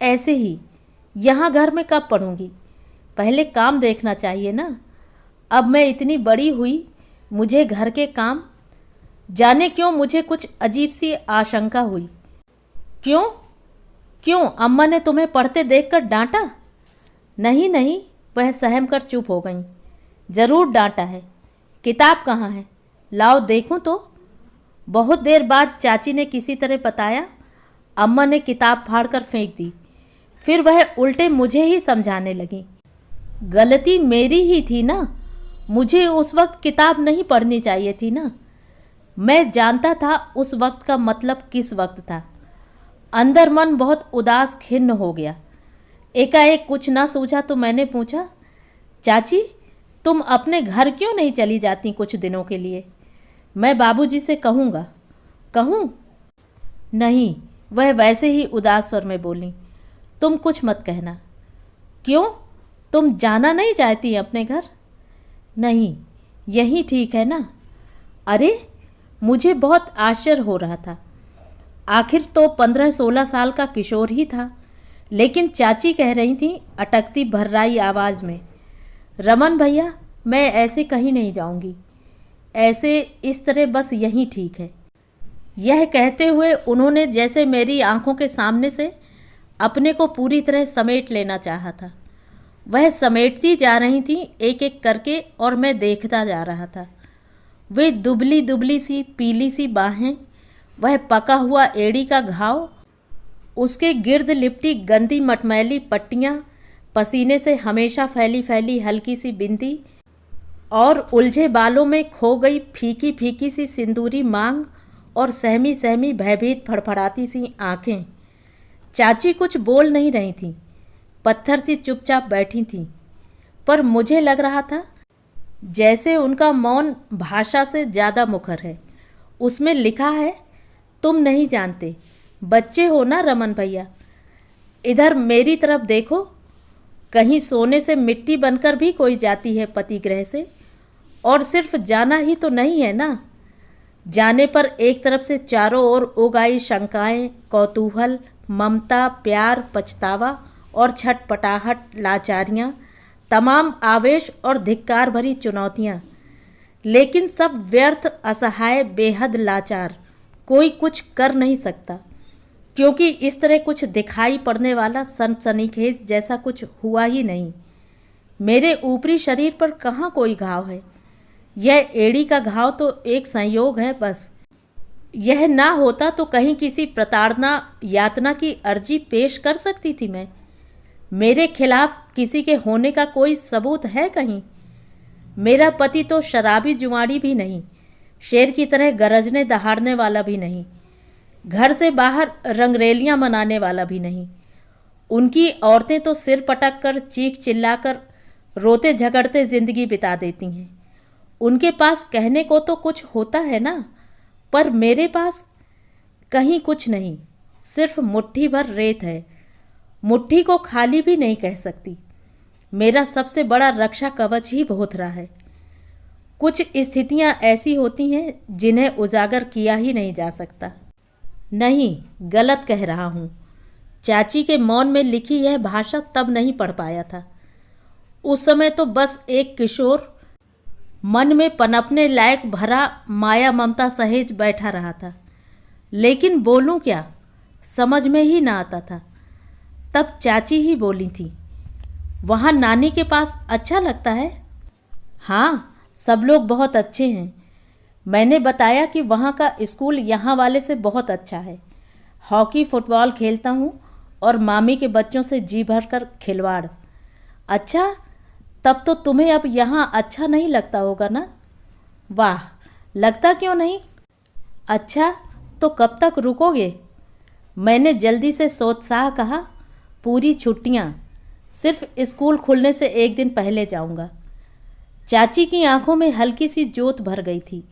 ऐसे ही। यहाँ घर में कब पढ़ूंगी? पहले काम देखना चाहिए ना। अब मैं इतनी बड़ी हुई, मुझे घर के काम। जाने क्यों मुझे कुछ अजीब सी आशंका हुई। क्यों? क्यों, अम्मा ने तुम्हें पढ़ते देखकर डांटा? नहीं नहीं, वह सहम कर चुप हो गई। ज़रूर डांटा है। किताब कहाँ है? लाओ देखूं तो। बहुत देर बाद चाची ने किसी तरह बताया, अम्मा ने किताब फाड़कर फेंक दी। फिर वह उल्टे मुझे ही समझाने लगी। गलती मेरी ही थी ना, मुझे उस वक्त किताब नहीं पढ़नी चाहिए थी ना। मैं जानता था उस वक्त का मतलब किस वक्त था। अंदर मन बहुत उदास खिन्न हो गया। एकाएक कुछ ना सूझा तो मैंने पूछा, चाची, तुम अपने घर क्यों नहीं चली जाती कुछ दिनों के लिए? मैं बाबूजी से कहूँगा। कहूँ? नहीं, वह वैसे ही उदास स्वर में बोली, तुम कुछ मत कहना। क्यों? तुम जाना नहीं चाहती अपने घर? नहीं, यही ठीक है ना। अरे, मुझे बहुत आश्चर्य हो रहा था। आखिर तो 15-16 साल का किशोर ही था, लेकिन चाची कह रही थी अटकती भर्राई आवाज़ में, रमन भैया, मैं ऐसे कहीं नहीं जाऊंगी। ऐसे इस तरह बस यही ठीक है। यह कहते हुए उन्होंने जैसे मेरी आंखों के सामने से अपने को पूरी तरह समेट लेना चाहा था। वह समेटती जा रही थी एक एक करके और मैं देखता जा रहा था। वे दुबली दुबली सी पीली सी बाहें, वह पका हुआ एड़ी का घाव, उसके गिर्द लिपटी गंदी मटमैली पट्टियाँ, पसीने से हमेशा फैली फैली हल्की सी बिंदी और उलझे बालों में खो गई फीकी फीकी सी सिंदूरी मांग और सहमी सहमी भयभीत फड़फड़ाती सी आँखें। चाची कुछ बोल नहीं रही थीं, पत्थर सी चुपचाप बैठी थीं, पर मुझे लग रहा था जैसे उनका मौन भाषा से ज़्यादा मुखर है। उसमें लिखा है, तुम नहीं जानते, बच्चे हो ना रमन भैया। इधर मेरी तरफ देखो, कहीं सोने से मिट्टी बनकर भी कोई जाती है पति गृह से, और सिर्फ जाना ही तो नहीं है ना। जाने पर एक तरफ से चारों ओर उगाई शंकाएं, कौतूहल, ममता, प्यार, पछतावा और छटपटाहट, लाचारियाँ, तमाम आवेश और धिक्कार भरी चुनौतियाँ, लेकिन सब व्यर्थ, असहाय, बेहद लाचार। कोई कुछ कर नहीं सकता, क्योंकि इस तरह कुछ दिखाई पड़ने वाला सनसनीखेज जैसा कुछ हुआ ही नहीं। मेरे ऊपरी शरीर पर कहाँ कोई घाव है। यह एड़ी का घाव तो एक संयोग है बस। यह ना होता तो कहीं किसी प्रताड़ना यातना की अर्जी पेश कर सकती थी मैं। मेरे खिलाफ किसी के होने का कोई सबूत है कहीं? मेरा पति तो शराबी जुआड़ी भी नहीं, शेर की तरह गरजने दहाड़ने वाला भी नहीं, घर से बाहर रंगरेलियां मनाने वाला भी नहीं। उनकी औरतें तो सिर पटक कर, चीख चिल्लाकर, रोते झगड़ते जिंदगी बिता देती हैं। उनके पास कहने को तो कुछ होता है ना, पर मेरे पास कहीं कुछ नहीं, सिर्फ मुट्ठी भर रेत है। मुट्ठी को खाली भी नहीं कह सकती। मेरा सबसे बड़ा रक्षा कवच ही भोथरा है। कुछ स्थितियां ऐसी होती हैं जिन्हें उजागर किया ही नहीं जा सकता। नहीं, गलत कह रहा हूँ। चाची के मौन में लिखी यह भाषा तब नहीं पढ़ पाया था। उस समय तो बस एक किशोर मन में पनपने लायक भरा माया ममता सहेज बैठा रहा था, लेकिन बोलूं क्या समझ में ही ना आता था। तब चाची ही बोली थी, वहाँ नानी के पास अच्छा लगता है? हाँ, सब लोग बहुत अच्छे हैं। मैंने बताया कि वहाँ का स्कूल यहाँ वाले से बहुत अच्छा है। हॉकी फुटबॉल खेलता हूँ और मामी के बच्चों से जी भर कर खिलवाड़। अच्छा, तब तो तुम्हें अब यहाँ अच्छा नहीं लगता होगा ना? वाह, लगता क्यों नहीं? अच्छा, तो कब तक रुकोगे? मैंने जल्दी से सोत्साह कहा, पूरी छुट्टियाँ, सिर्फ स्कूल खुलने से एक दिन पहले जाऊँगा। चाची की आंखों में हल्की सी जोत भर गई थी।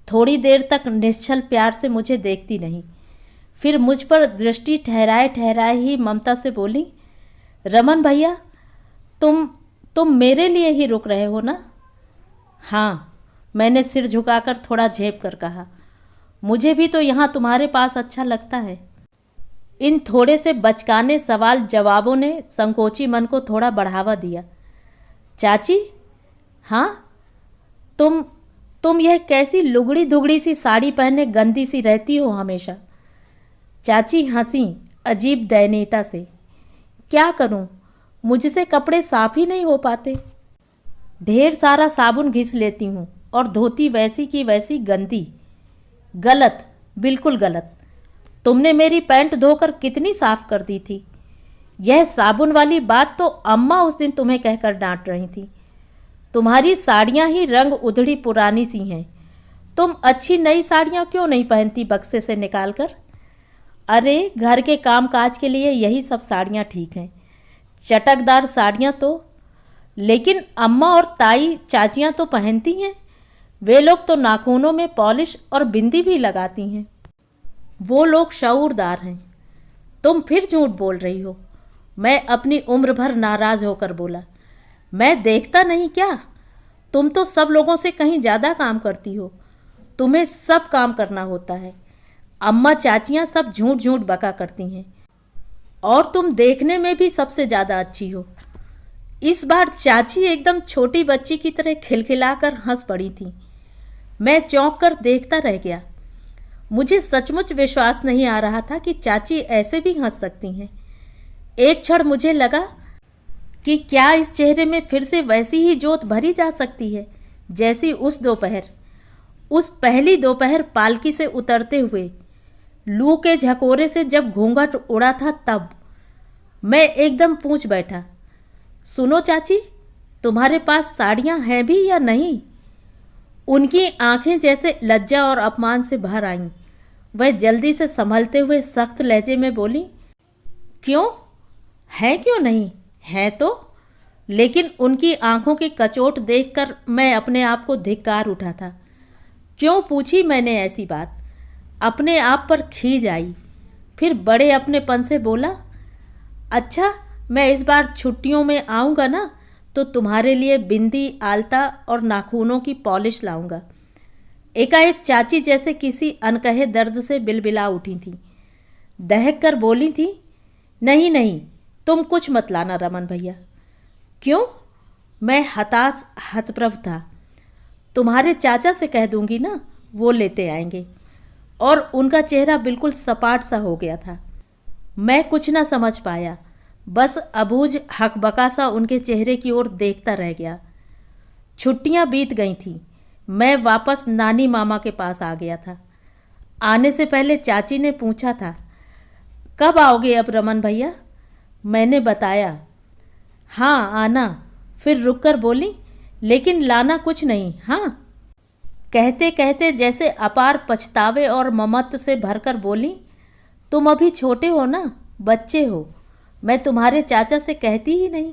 थोड़ी देर तक निश्चल प्यार से मुझे देखती नहीं, फिर मुझ पर दृष्टि ठहराए ठहराए ही ममता से बोली, रमन भैया, तुम मेरे लिए ही रुक रहे हो ना? हाँ, मैंने सिर झुकाकर थोड़ा झेप कर कहा, मुझे भी तो यहाँ तुम्हारे पास अच्छा लगता है। इन थोड़े से बचकाने सवाल जवाबों ने संकोची मन को थोड़ा बढ़ावा दिया। चाची, हाँ, तुम यह कैसी लुगड़ी दुगड़ी सी साड़ी पहने गंदी सी रहती हो हमेशा? चाची हंसी अजीब दयनीयता से। क्या करूं, मुझसे कपड़े साफ ही नहीं हो पाते। ढेर सारा साबुन घिस लेती हूँ और धोती वैसी की वैसी गंदी। गलत, बिल्कुल गलत। तुमने मेरी पैंट धोकर कितनी साफ कर दी थी। यह साबुन वाली बात तो अम्मा उस दिन तुम्हें कहकर डांट रही थी। तुम्हारी साड़ियाँ ही रंग उधड़ी पुरानी सी हैं। तुम अच्छी नई साड़ियाँ क्यों नहीं पहनती बक्से से निकाल कर? अरे, घर के काम काज के लिए यही सब साड़ियाँ ठीक हैं, चटकदार साड़ियाँ तो। लेकिन अम्मा और ताई चाचियाँ तो पहनती हैं। वे लोग तो नाखूनों में पॉलिश और बिंदी भी लगाती हैं। वो लोग शऊरदार हैं। तुम फिर झूठ बोल रही हो। मैं अपनी उम्र भर नाराज़ होकर बोला, मैं देखता नहीं क्या? तुम तो सब लोगों से कहीं ज़्यादा काम करती हो। तुम्हें सब काम करना होता है। अम्मा चाचियाँ सब झूठ झूठ बका करती हैं, और तुम देखने में भी सबसे ज़्यादा अच्छी हो। इस बार चाची एकदम छोटी बच्ची की तरह खिलखिलाकर हंस पड़ी थी। मैं चौंक कर देखता रह गया। मुझे सचमुच विश्वास नहीं आ रहा था कि चाची ऐसे भी हंस सकती हैं। एक क्षण मुझे लगा कि क्या इस चेहरे में फिर से वैसी ही जोत भरी जा सकती है जैसी उस दोपहर, उस पहली दोपहर पालकी से उतरते हुए लू के झकोरे से जब घूंघट उड़ा था तब। मैं एकदम पूछ बैठा, सुनो चाची, तुम्हारे पास साड़ियाँ हैं भी या नहीं? उनकी आंखें जैसे लज्जा और अपमान से भर आईं। वह जल्दी से संभलते हुए सख्त लहजे में बोली, क्यों है, क्यों नहीं है तो? लेकिन उनकी आंखों की कचोट देखकर मैं अपने आप को धिक्कार उठा था। क्यों पूछी मैंने ऐसी बात? अपने आप पर खीज आई। फिर बड़े अपनेपन से बोला, अच्छा, मैं इस बार छुट्टियों में आऊँगा ना, तो तुम्हारे लिए बिंदी, आलता और नाखूनों की पॉलिश लाऊंगा। एकाएक चाची जैसे किसी अनकहे दर्द से बिलबिला उठी थी। दहक कर बोली थी, नहीं नहीं, तुम कुछ मत लाना रमन भैया। क्यों? मैं हताश हतप्रभ था। तुम्हारे चाचा से कह दूंगी ना, वो लेते आएंगे। और उनका चेहरा बिल्कुल सपाट सा हो गया था। मैं कुछ ना समझ पाया, बस अबूझ हकबका सा उनके चेहरे की ओर देखता रह गया। छुट्टियां बीत गई थीं। मैं वापस नानी मामा के पास आ गया था। आने से पहले चाची ने पूछा था, कब आओगे अब रमन भैया? मैंने बताया, हाँ आना। फिर रुककर बोली, लेकिन लाना कुछ नहीं, हाँ? कहते कहते जैसे अपार पछतावे और ममत्व से भरकर बोली, तुम अभी छोटे हो ना, बच्चे हो। मैं तुम्हारे चाचा से कहती ही नहीं।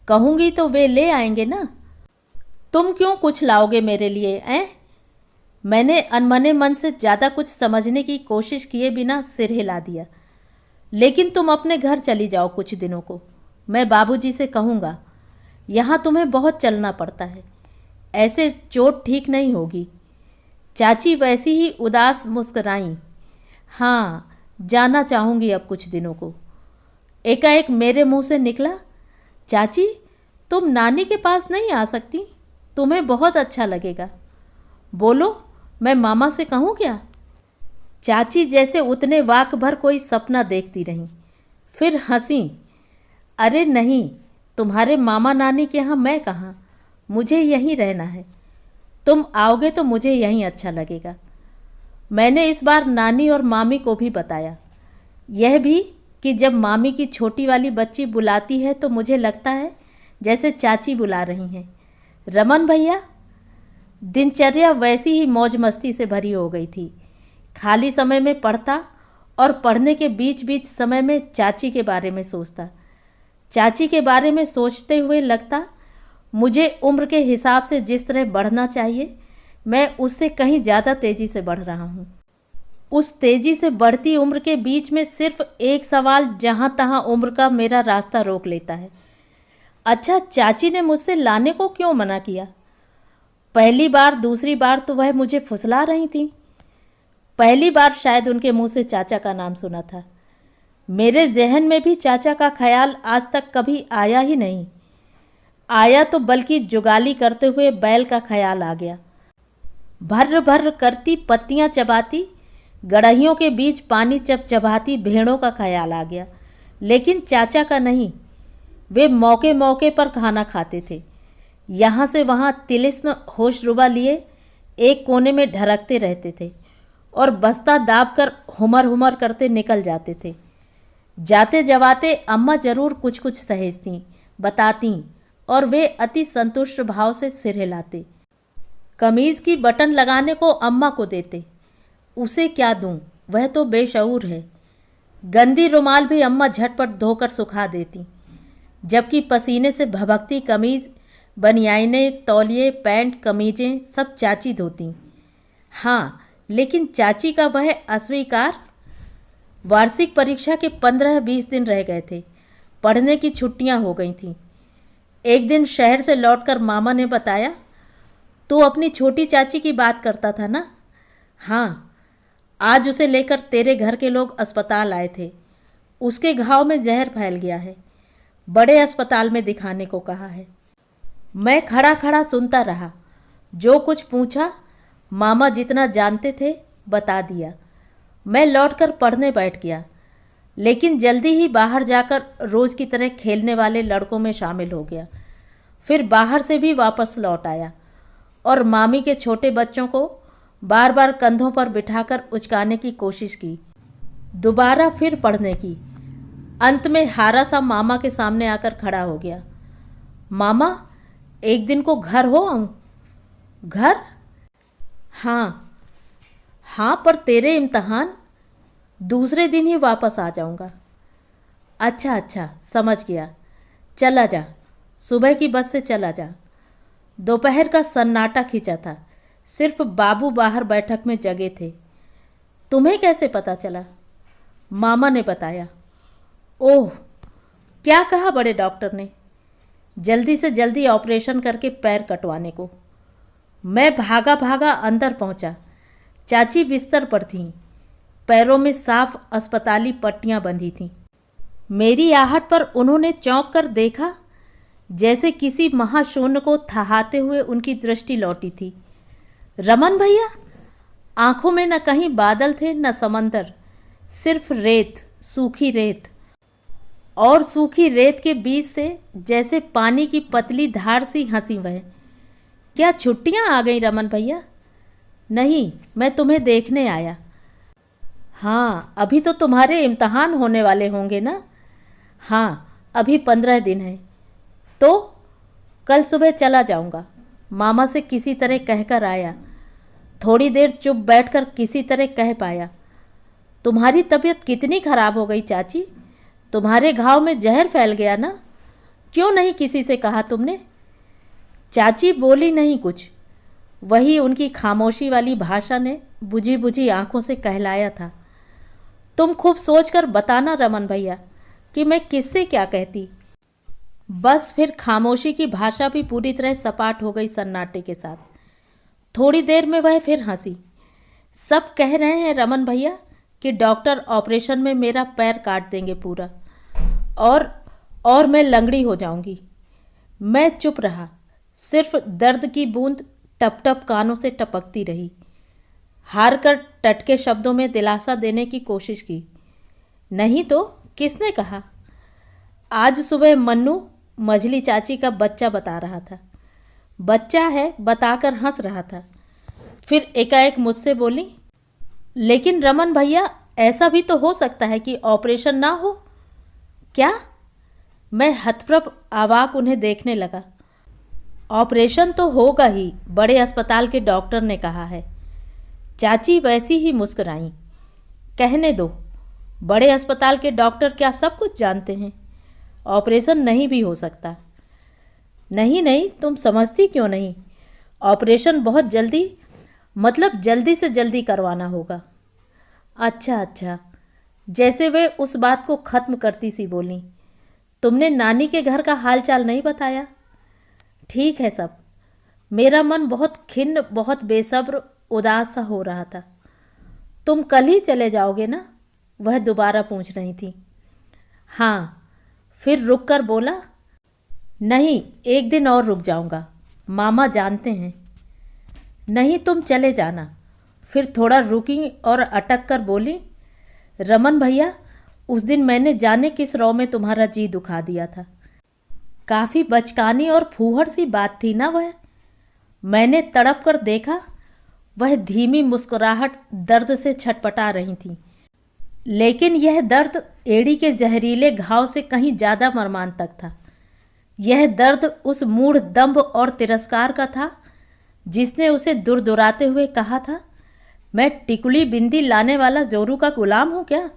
कहूँगी तो वे ले आएंगे ना। तुम क्यों कुछ लाओगे मेरे लिए, ऐं? मैंने अनमने मन से ज़्यादा कुछ समझने की कोशिश किए बिना सिर हिला दिया। लेकिन तुम अपने घर चली जाओ कुछ दिनों को। मैं बाबूजी से कहूँगा। यहाँ तुम्हें बहुत चलना पड़ता है, ऐसे चोट ठीक नहीं होगी। चाची वैसी ही उदास मुस्कराईं। हाँ, जाना चाहूँगी अब कुछ दिनों को। एकाएक मेरे मुंह से निकला, चाची तुम नानी के पास नहीं आ सकती, तुम्हें बहुत अच्छा लगेगा। बोलो, मैं मामा से कहूँ क्या? चाची जैसे उतने वाक भर कोई सपना देखती रहीं, फिर हंसी। अरे नहीं, तुम्हारे मामा नानी के यहाँ मैं कहाँ, मुझे यहीं रहना है। तुम आओगे तो मुझे यहीं अच्छा लगेगा। मैंने इस बार नानी और मामी को भी बताया, यह भी कि जब मामी की छोटी वाली बच्ची बुलाती है तो मुझे लगता है जैसे चाची बुला रही हैं। रमन भैया। दिनचर्या वैसी ही मौज मस्ती से भरी हो गई थी। खाली समय में पढ़ता और पढ़ने के बीच बीच समय में चाची के बारे में सोचता। चाची के बारे में सोचते हुए लगता मुझे उम्र के हिसाब से जिस तरह बढ़ना चाहिए मैं उससे कहीं ज़्यादा तेज़ी से बढ़ रहा हूँ। उस तेज़ी से बढ़ती उम्र के बीच में सिर्फ एक सवाल जहाँ तहाँ उम्र का मेरा रास्ता रोक लेता है। अच्छा, चाची ने मुझसे लाने को क्यों मना किया? पहली बार दूसरी बार तो वह मुझे फुसला रही थी। पहली बार शायद उनके मुंह से चाचा का नाम सुना था। मेरे जहन में भी चाचा का ख्याल आज तक कभी आया ही नहीं। आया तो बल्कि जुगाली करते हुए बैल का ख्याल आ गया। भर्र भर्र करती पत्तियां चबाती, गड़हियों के बीच पानी चबचबाती भेड़ों का ख्याल आ गया, लेकिन चाचा का नहीं। वे मौके मौके पर खाना खाते थे। यहाँ से वहाँ तिलिस्म होशरुबा लिए एक कोने में ढरकते रहते थे और बस्ता दाब कर हुमर हुमर करते निकल जाते थे। जाते जवाते अम्मा जरूर कुछ कुछ सहेजती, बताती और वे अति संतुष्ट भाव से सिर हिलाते। कमीज़ की बटन लगाने को अम्मा को देते। उसे क्या दूं, वह तो बेशऊर है। गंदी रुमाल भी अम्मा झटपट धोकर सुखा देती, जबकि पसीने से भभकती कमीज़, बनियाइनें, तौलिए, पैंट, कमीजें सब चाची धोती। हाँ, लेकिन चाची का वह अस्वीकार। वार्षिक परीक्षा के 15-20 दिन रह गए थे। पढ़ने की छुट्टियां हो गई थीं। एक दिन शहर से लौटकर मामा ने बताया, तू अपनी छोटी चाची की बात करता था ना? हाँ, आज उसे लेकर तेरे घर के लोग अस्पताल आए थे। उसके घाव में जहर फैल गया है। बड़े अस्पताल में दिखाने को कहा है। मैं खड़ा खड़ा सुनता रहा। जो कुछ पूछा मामा जितना जानते थे बता दिया। मैं लौटकर पढ़ने बैठ गया, लेकिन जल्दी ही बाहर जाकर रोज़ की तरह खेलने वाले लड़कों में शामिल हो गया। फिर बाहर से भी वापस लौट आया और मामी के छोटे बच्चों को बार बार कंधों पर बिठाकर उचकाने की कोशिश की। दोबारा फिर पढ़ने की। अंत में हारा सा मामा के सामने आकर खड़ा हो गया। मामा, एक दिन को घर हो आऊँ? घर? हाँ हाँ, पर तेरे इम्तहान। दूसरे दिन ही वापस आ जाऊँगा। अच्छा अच्छा, समझ गया। चला जा, सुबह की बस से चला जा। दोपहर का सन्नाटा खिंचा था। सिर्फ बाबू बाहर बैठक में जगे थे। तुम्हें कैसे पता चला? मामा ने बताया। ओह, क्या कहा बड़े डॉक्टर ने? जल्दी से जल्दी ऑपरेशन करके पैर कटवाने को। मैं भागा भागा अंदर पहुंचा। चाची बिस्तर पर थीं। पैरों में साफ अस्पताली पट्टियां बंधी थीं। मेरी आहट पर उन्होंने चौंक कर देखा, जैसे किसी महाशून्य को थहाते हुए उनकी दृष्टि लौटी थी। रमन भैया? आंखों में न कहीं बादल थे न समंदर, सिर्फ रेत, सूखी रेत। और सूखी रेत के बीच से जैसे पानी की पतली धार सी हंसी वह। क्या छुट्टियां आ गई रमन भैया? नहीं, मैं तुम्हें देखने आया। हाँ, अभी तो तुम्हारे इम्तहान होने वाले होंगे ना? हाँ, अभी 15 दिन हैं। तो कल सुबह चला जाऊंगा। मामा से किसी तरह कहकर आया। थोड़ी देर चुप बैठकर किसी तरह कह पाया, तुम्हारी तबीयत कितनी खराब हो गई चाची? तुम्हारे घाव में जहर फैल गया ना? क्यों नहीं किसी से कहा तुमने? चाची बोली नहीं कुछ। वही उनकी खामोशी वाली भाषा ने बुझी बुझी आंखों से कहलाया था, तुम खूब सोचकर बताना रमन भैया कि मैं किससे क्या कहती। बस फिर खामोशी की भाषा भी पूरी तरह सपाट हो गई सन्नाटे के साथ। थोड़ी देर में वह फिर हंसी। सब कह रहे हैं रमन भैया कि डॉक्टर ऑपरेशन में मेरा पैर काट देंगे पूरा। और और मैं लंगड़ी हो जाऊंगी। मैं चुप रहा, सिर्फ दर्द की बूंद टप टप कानों से टपकती रही। हार कर टटके शब्दों में दिलासा देने की कोशिश की। नहीं तो किसने कहा? आज सुबह मन्नू मझली चाची का बच्चा बता रहा था। बच्चा है बताकर हंस रहा था। फिर एकाएक मुझसे बोली, लेकिन रमन भैया, ऐसा भी तो हो सकता है कि ऑपरेशन ना हो। क्या? मैं हतप्रभ अवाक उन्हें देखने लगा। ऑपरेशन तो होगा ही, बड़े अस्पताल के डॉक्टर ने कहा है। चाची वैसी ही मुस्कुराई। कहने दो, बड़े अस्पताल के डॉक्टर क्या सब कुछ जानते हैं? ऑपरेशन नहीं भी हो सकता। नहीं नहीं, तुम समझती क्यों नहीं? ऑपरेशन बहुत जल्दी, मतलब जल्दी से जल्दी करवाना होगा। अच्छा अच्छा, जैसे वे उस बात को ख़त्म करती सी बोली। तुमने नानी के घर का हाल चाल नहीं बताया? ठीक है सब। मेरा मन बहुत खिन्न, बहुत बेसब्र, उदास सा हो रहा था। तुम कल ही चले जाओगे ना? वह दोबारा पूछ रही थी। हाँ। फिर रुक कर बोला, नहीं, एक दिन और रुक जाऊंगा, मामा जानते हैं। नहीं, तुम चले जाना। फिर थोड़ा रुकी और अटक कर बोली, रमन भैया, उस दिन मैंने जाने किस रौ में तुम्हारा जी दुखा दिया था। काफ़ी बचकानी और फूहड़ सी बात थी ना वह। मैंने तड़प कर देखा, वह धीमी मुस्कुराहट दर्द से छटपटा रही थी। लेकिन यह दर्द एड़ी के जहरीले घाव से कहीं ज़्यादा मर्मांतक था। यह दर्द उस मूढ़ दंभ और तिरस्कार का था जिसने उसे दुरदुराते हुए कहा था, मैं टिकुली बिंदी लाने वाला जोरू का गुलाम हूँ क्या?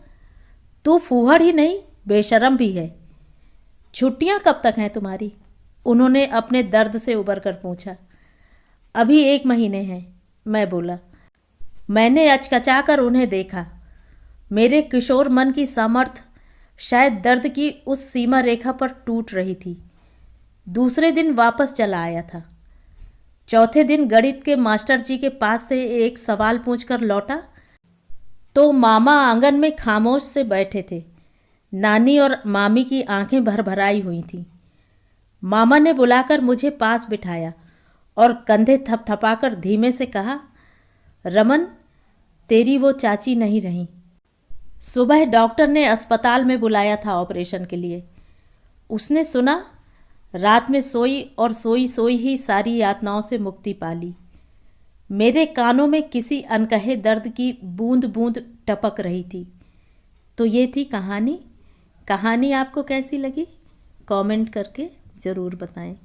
तू फूहड़ ही नहीं, बेशरम भी है। छुट्टियाँ कब तक हैं तुम्हारी? उन्होंने अपने दर्द से उबर कर पूछा। अभी 1 महीने हैं, मैं बोला। मैंने अचकचा कर उन्हें देखा। मेरे किशोर मन की सामर्थ्य शायद दर्द की उस सीमा रेखा पर टूट रही थी। दूसरे दिन वापस चला आया था। चौथे दिन गणित के मास्टर जी के पास से एक सवाल पूछकर लौटा तो मामा आंगन में खामोश से बैठे थे। नानी और मामी की आंखें भर भराई हुई थीं। मामा ने बुलाकर मुझे पास बिठाया और कंधे थपथपाकर धीमे से कहा, रमन, तेरी वो चाची नहीं रही। सुबह डॉक्टर ने अस्पताल में बुलाया था ऑपरेशन के लिए। उसने सुना, रात में सोई और सोई सोई ही सारी यातनाओं से मुक्ति पाली। मेरे कानों में किसी अनकहे दर्द की बूंद बूंद टपक रही थी। तो ये थी कहानी। कहानी आपको कैसी लगी? कमेंट करके ज़रूर बताएं।